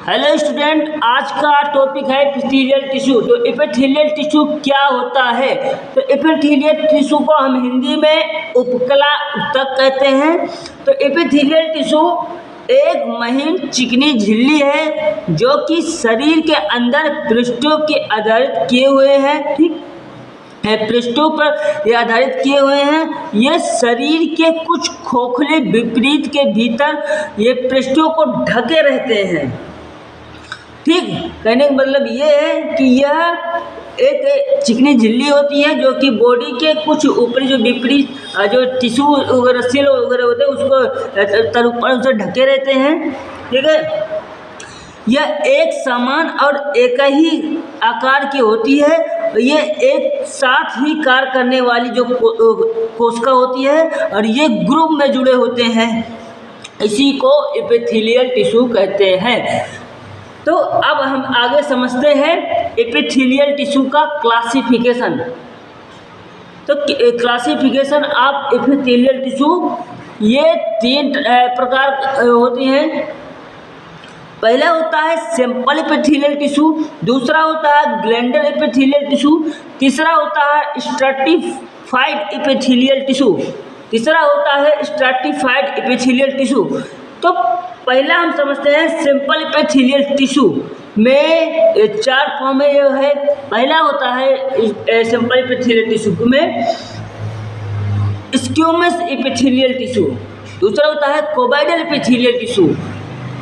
Hello student, आज का topic है एपिथेलियल टिश्यू। तो एपिथेलियल टिश्यू क्या होता है? तो एपिथेलियल टिश्यू को हम हिंदी में उपकला ऊतक कहते हैं। तो एपिथेलियल टिश्यू एक महीन चिकनी झिल्ली है जो कि शरीर के अंदर पृष्ठों के आधारित किए हुए हैं। ठीक है, पृष्ठों पर ये आधारित किए हुए हैं। ये शरीर के कुछ खोखले विपरीत के भीतर ये पृष्ठों को ढके रहते हैं। ठीक, कहने का मतलब ये है कि यह एक चिकनी झिल्ली होती है जो कि बॉडी के कुछ ऊपरी जो विपरीत जो टिश्यू वगैरह सेल वगैरह होते हैं उसको तर ऊपर से ढके रहते हैं। ठीक है, यह एक समान और एक ही आकार की होती है। ये एक साथ ही कार्य करने वाली जो कोशिका होती है और ये ग्रुप में जुड़े होते हैं। इसी को एपिथेलियल टिश्यू कहते हैं। तो अब हम आगे समझते हैं एपिथेलियल टिश्यू का क्लासिफिकेशन। तो क्लासिफिकेशन ऑफ एपिथेलियल टिश्यू, ये तीन प्रकार होती हैं। पहला होता है सिंपल एपिथेलियल टिश्यू, दूसरा होता है ग्लैंडर एपिथेलियल टिश्यू, तीसरा होता है स्ट्रैटिफाइड एपिथेलियल टिश्यू, तीसरा होता है स्ट्रैटिफाइड एपिथेलियल टिश्यू। तो पहला हम समझते हैं सिंपल एपिथेलियल टिश्यू में चार फॉर्म में यह है। पहला होता है सिंपल एपिथेलियल टिश्यू में स्क्यूमस एपिथेलियल टिश्यू, दूसरा होता है कोबाइडल एपिथेलियल टिश्यू,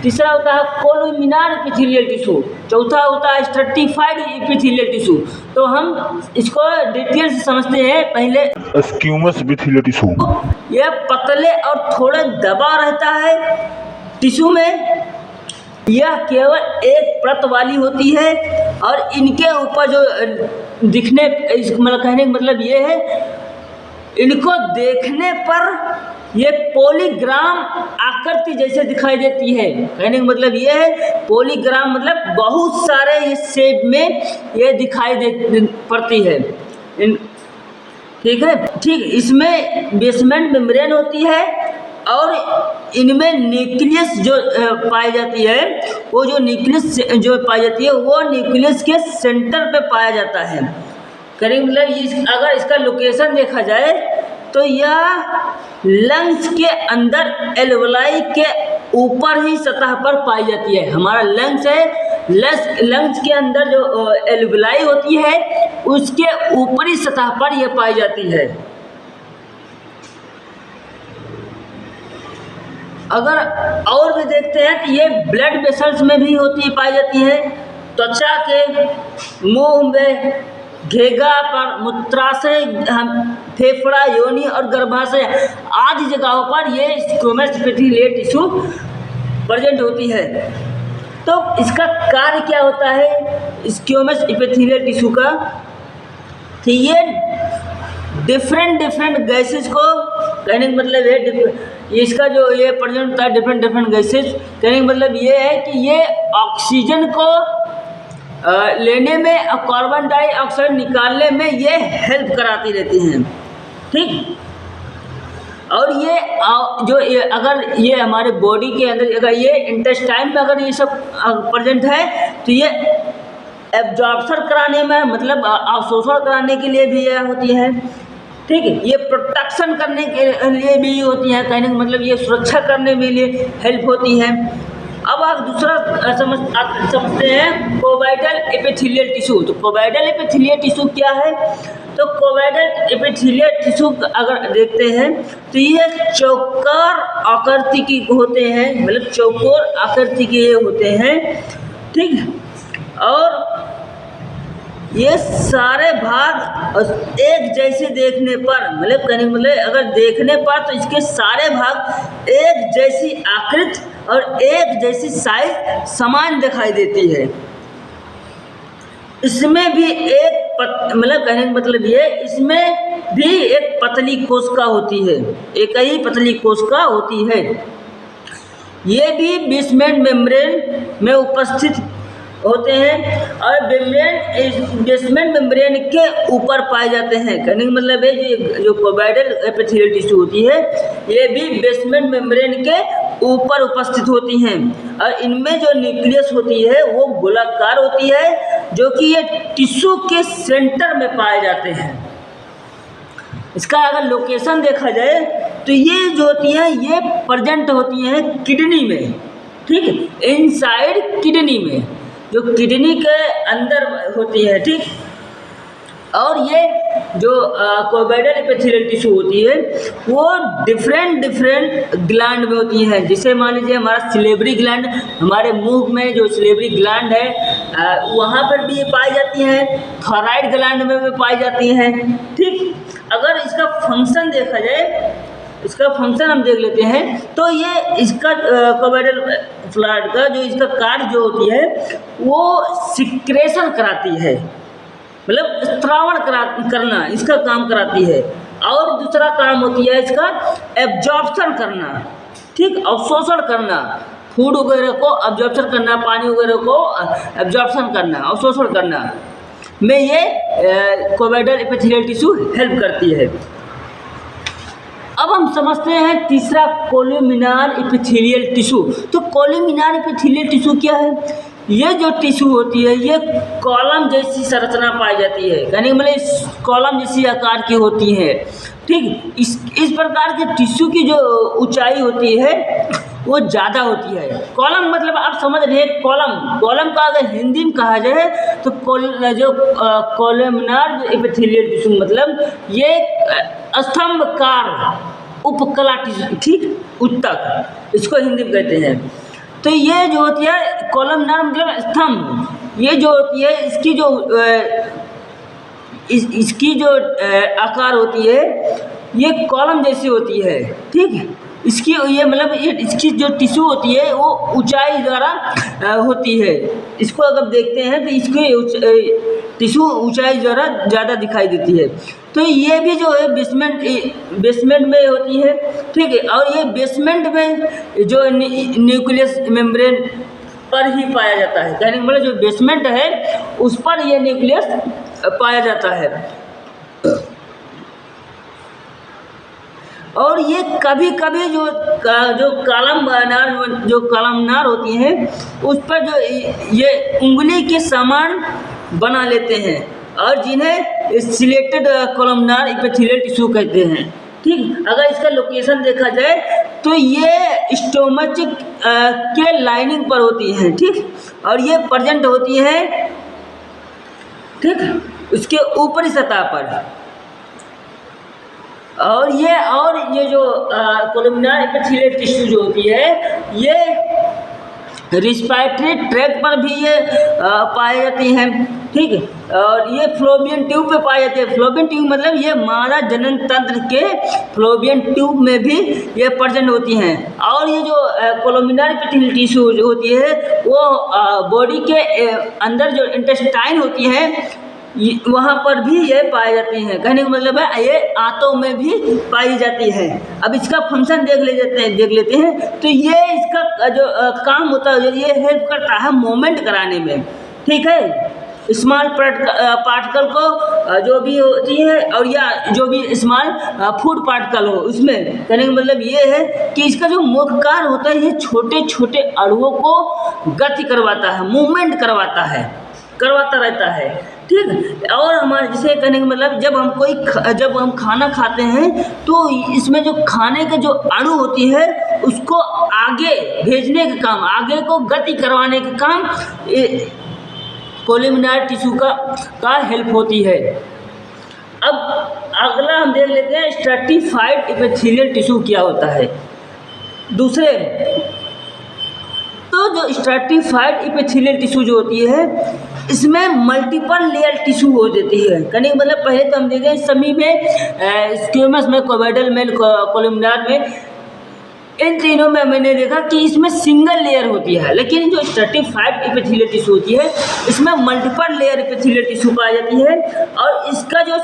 तीसरा होता है कोलुमिनार एपिथेलियल टिश्यू, चौथा होता है स्ट्रैटिफाइड एपिथेलियल टिश्यू। तो हम इसको डिटेल से समझते हैं। पहले स्क्यूमस एपिथेलियल टिश्यू, यह पतले और थोड़ा दबा रहता है टिश्यू में। यह केवल एक परत वाली होती है और इनके ऊपर जो दिखने मतलब कहने का मतलब ये है, इनको देखने पर ये पॉलीग्राम आकृति जैसे दिखाई देती है। कहने का मतलब ये है पॉलीग्राम मतलब बहुत सारे इस शेप में ये दिखाई दे पड़ती है। ठीक है, ठीक, इसमें बेसमेंट मेम्ब्रेन होती है और इनमें न्यूक्लियस जो पाई जाती है, वो जो न्यूक्लियस जो पाई जाती है वो न्यूक्लियस के सेंटर पे पाया जाता है। करीब मतलब अगर इसका लोकेशन देखा जाए तो यह लंग्स के अंदर एल्वोलाई के ऊपर ही सतह पर पाई जाती है। हमारा लंग्स है, लंग्स के अंदर जो एल्वोलाई होती है उसके ऊपरी सतह पर यह पाई जाती है। अगर और भी देखते हैं तो ये ब्लड वेसल्स में भी पाई जाती है। त्वचा के, मुंह में, घेगा पर, मूत्राशय, फेफड़ा, योनि और गर्भाशय आदि जगहों पर ये स्क्यूमस एपिथेलियल टिश्यू प्रेजेंट होती है। तो इसका कार्य क्या होता है स्क्यूमस एपिथेलियल टिश्यू का? तो ये डिफरेंट गैसेस को, कहने का मतलब है इसका जो ये प्रेजेंट होता है डिफरेंट गैसेस, कहने का मतलब ये है कि ये ऑक्सीजन को लेने में और कार्बन डाइऑक्साइड निकालने में ये हेल्प कराती रहती हैं। ठीक, और ये जो अगर ये हमारे बॉडी के अंदर अगर ये इंटेस्टाइन में अगर ये सब प्रेजेंट है तो ये एब्जॉर्प्शन कराने में मतलब अवशोषण कराने के लिए भी यह होती है। ठीक है, ये प्रोटेक्शन करने के लिए भी होती है। कहने का मतलब ये सुरक्षा करने के लिए हेल्प होती है। अब आप दूसरा समझते हैं कोबाइडल एपिथेलियल टिश्यू। तो कोबाइडल एपिथेलियल टिश्यू क्या है? तो कोबाइडल एपिथेलियल टिश्यू अगर देखते हैं तो ये चौकोर आकृति की होते हैं, मतलब चौकोर आकृति के होते हैं। ठीक, और ये सारे भाग एक जैसे देखने पर मतलब कहने मतलब अगर देखने पर तो इसके सारे भाग एक जैसी आकृति और एक जैसी साइज समान दिखाई देती है। इसमें भी एक मतलब कहने का मतलब ये इसमें भी एक पतली कोशिका होती है, एक ही पतली कोशिका होती है। ये भी बेसमेंट मेम्ब्रेन में उपस्थित होते हैं और बेसमेंट मेम्ब्रेन के ऊपर पाए जाते हैं। कहने का मतलब है जो कोबाइडल एपिथेलियल टिश्यू होती है ये भी बेसमेंट मेम्ब्रेन के ऊपर उपस्थित होती हैं और इनमें जो न्यूक्लियस होती है वो गोलाकार होती है, जो कि ये टिश्यू के सेंटर में पाए जाते हैं। इसका अगर लोकेशन देखा जाए तो ये जो होती है ये प्रेजेंट होती हैं किडनी में, ठीक, इनसाइड किडनी में, जो किडनी के अंदर होती है, ठीक। और ये जो कोबैडल एपिथेलियल टिश्यू होती है वो डिफरेंट ग्लैंड में होती हैं। जैसे मान लीजिए हमारा सिलेबरी ग्लैंड, हमारे मुंह में जो सिलेबरी ग्लैंड है वहाँ पर भी ये पाई जाती हैं, थायराइड ग्लैंड में भी पाई जाती हैं, ठीक। अगर इसका फंक्शन देखा जाए, इसका फंक्शन हम देख लेते हैं, तो ये इसका कोबैडल फ्लूइड का जो इसका कार्य जो होती है वो सिक्रेशन कराती है, मतलब स्त्रावण करना इसका काम कराती है। और दूसरा काम होती है इसका एब्जॉर्प्शन करना, ठीक, अवशोषण करना, फूड वगैरह को अब्जॉर्प्शन करना, पानी वगैरह को एब्जॉर्प्शन करना, अवशोषण करना में ये कोबैडल एपिथेलियल टिश्यू हेल्प करती है। अब हम समझते हैं तीसरा कोलुमिनार एपिथेलियल टिश्यू। तो कोलुमिनार एपिथेलियल टिश्यू क्या है? ये जो टिश्यू होती है ये कॉलम जैसी संरचना पाई जाती है, यानी मतलब कॉलम जैसी आकार की होती है, ठीक। इस प्रकार के टिश्यू की जो ऊंचाई होती है वो ज़्यादा होती है। कॉलम मतलब आप समझ रहे हैं, कॉलम का अगर हिंदी में कहा जाए तो कोलुमिनार एपिथेलियल टिश्यू मतलब ये स्तंभकार उपकला टिश्यू, ठीक, उत्तक इसको हिंदी में कहते हैं। तो ये जो होती है कोलुमिनार मतलब स्तंभ, ये जो होती है इसकी जो आकार होती है ये कॉलम जैसी होती है, ठीक। इसकी ये मतलब ये इसकी जो टिश्यू होती है वो ऊंचाई द्वारा होती है। इसको अगर देखते हैं तो इसकी टिश्यू ऊंचाई द्वारा ज़्यादा दिखाई देती है। तो ये भी जो है बेसमेंट में होती है, ठीक है। और ये बेसमेंट में जो न्यूक्लियस मेम्ब्रेन पर ही पाया जाता है, यानी मतलब जो बेसमेंट है उस पर ये न्यूक्लियस पाया जाता है। और ये कभी कभी जो कॉलमनार होती हैं उस पर जो ये उंगली के समान बना लेते हैं और जिन्हें सिलेक्टेड कोलुमिनार एपिथेलियल टिश्यू कहते हैं, ठीक। अगर इसका लोकेशन देखा जाए तो ये स्टोमच के लाइनिंग पर होती हैं, ठीक, और ये प्रेजेंट होती हैं, ठीक, उसके ऊपरी सतह पर। और ये जो कोलुमिनार एपिथेलियल टिश्यू जो होती है ये रिस्पायरेटरी ट्रैक्ट पर भी ये पाई जाती हैं, ठीक। और ये फ्लोबियन ट्यूब पे पाई जाती है। फ्लोबियन ट्यूब मतलब ये मादा जनन तंत्र के फ्लोबियन ट्यूब में भी ये प्रेजेंट होती हैं। और ये जो कोलुमिनार एपिथेलियल टिश्यू जो होती है वो बॉडी के अंदर जो इंटेस्टाइन होती है वहाँ पर भी ये पाई जाती हैं, कहने का मतलब है ये आंतों में भी पाई जाती है। अब इसका फंक्शन देख लेते हैं। तो ये इसका जो काम होता है ये हेल्प करता है मूवमेंट कराने में, ठीक है, स्मॉल पार्टिकल को जो भी होती है और या जो भी स्मॉल फूड पार्टिकल हो उसमें, कहने का मतलब ये है कि इसका जो मुख्य कार्य होता है ये छोटे छोटे अणुओं को गति करवाता है, मूवमेंट करवाता रहता है, ठीक। और हमारे जिसे कहने का मतलब जब हम खाना खाते हैं तो इसमें जो खाने के जो अणु होती है उसको आगे भेजने का काम, आगे को गति करवाने का काम कोलुमिनार टिश्यू का हेल्प होती है। अब अगला हम देख लेते हैं स्ट्रैटिफाइड एपिथेलियल टिश्यू क्या होता है। दूसरे तो जो स्ट्रैटिफाइड एपिथेलियल टिश्यू जो होती है इसमें मल्टीपल लेयर टिश्यू हो जाती है, कहने का मतलब पहले तो हम देखें सभी में स्क्यूमस में, कोबैडल में, कोलुमिनार में, इन तीनों में मैंने देखा कि इसमें सिंगल लेयर होती है। लेकिन जो स्ट्रैटिफाइड एपिथेलियल टिश्यू होती है इसमें मल्टीपल लेयर एपिथेलियल टिश्यू पाई जाती है। और इसका जो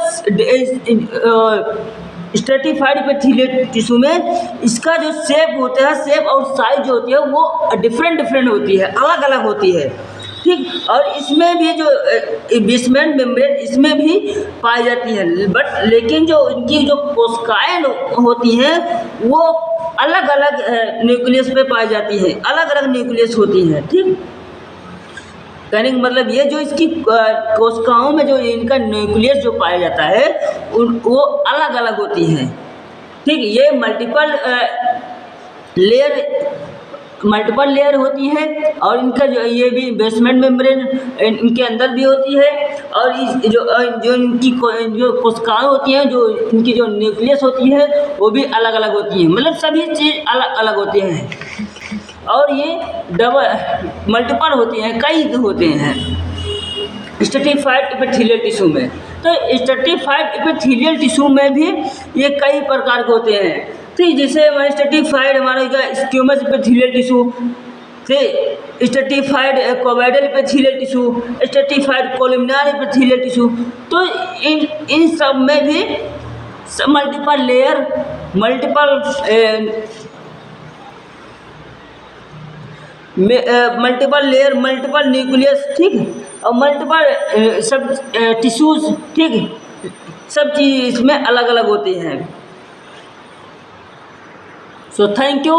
स्ट्रैटिफाइड एपिथेलियल टिश्यू में इसका जो शेप होता है, शेप और साइज जो होती है वो डिफरेंट होती है, अलग अलग होती है, ठीक। और इसमें भी जो बेसमेंट मेम्ब्रेन इसमें भी पाई जाती है, लेकिन जो इनकी जो कोशिकाएं होती हैं वो अलग अलग न्यूक्लियस पे पाई जाती है, अलग अलग न्यूक्लियस होती है। ठीक, कहने का मतलब ये जो इसकी कोशिकाओं में जो इनका न्यूक्लियस जो पाया जाता है वो अलग अलग होती हैं। ठीक, ये मल्टीपल लेयर होती है और इनका जो ये भी बेसमेंट मेम्ब्रेन इनके अंदर भी होती है और इस जो इनकी जो कोशिकाएं होती हैं, जो इनकी जो न्यूक्लियस होती है वो भी अलग अलग होती हैं, मतलब सभी चीज़ अलग अलग होती हैं और ये मल्टीपल होती हैं, कई होते हैं स्ट्रैटिफाइड एपिथेलियल टिश्यू में। तो स्ट्रैटिफाइड एपिथेलियल टिश्यू में भी ये कई प्रकार के होते हैं। ठीक, जैसे हमारे स्ट्रैटिफाइड हमारे स्क्यूमस एपिथेलियल टिश्यू, ठीक, stratified cuboidal epithelial tissue, stratified columnar epithelial tissue. तो इन सब में भी मल्टीपल लेयर, मल्टीपल न्यूक्लियस, ठीक, और मल्टीपल सब टिश्यूज़, ठीक, सब चीज़ इसमें अलग अलग होती हैं। So thank you.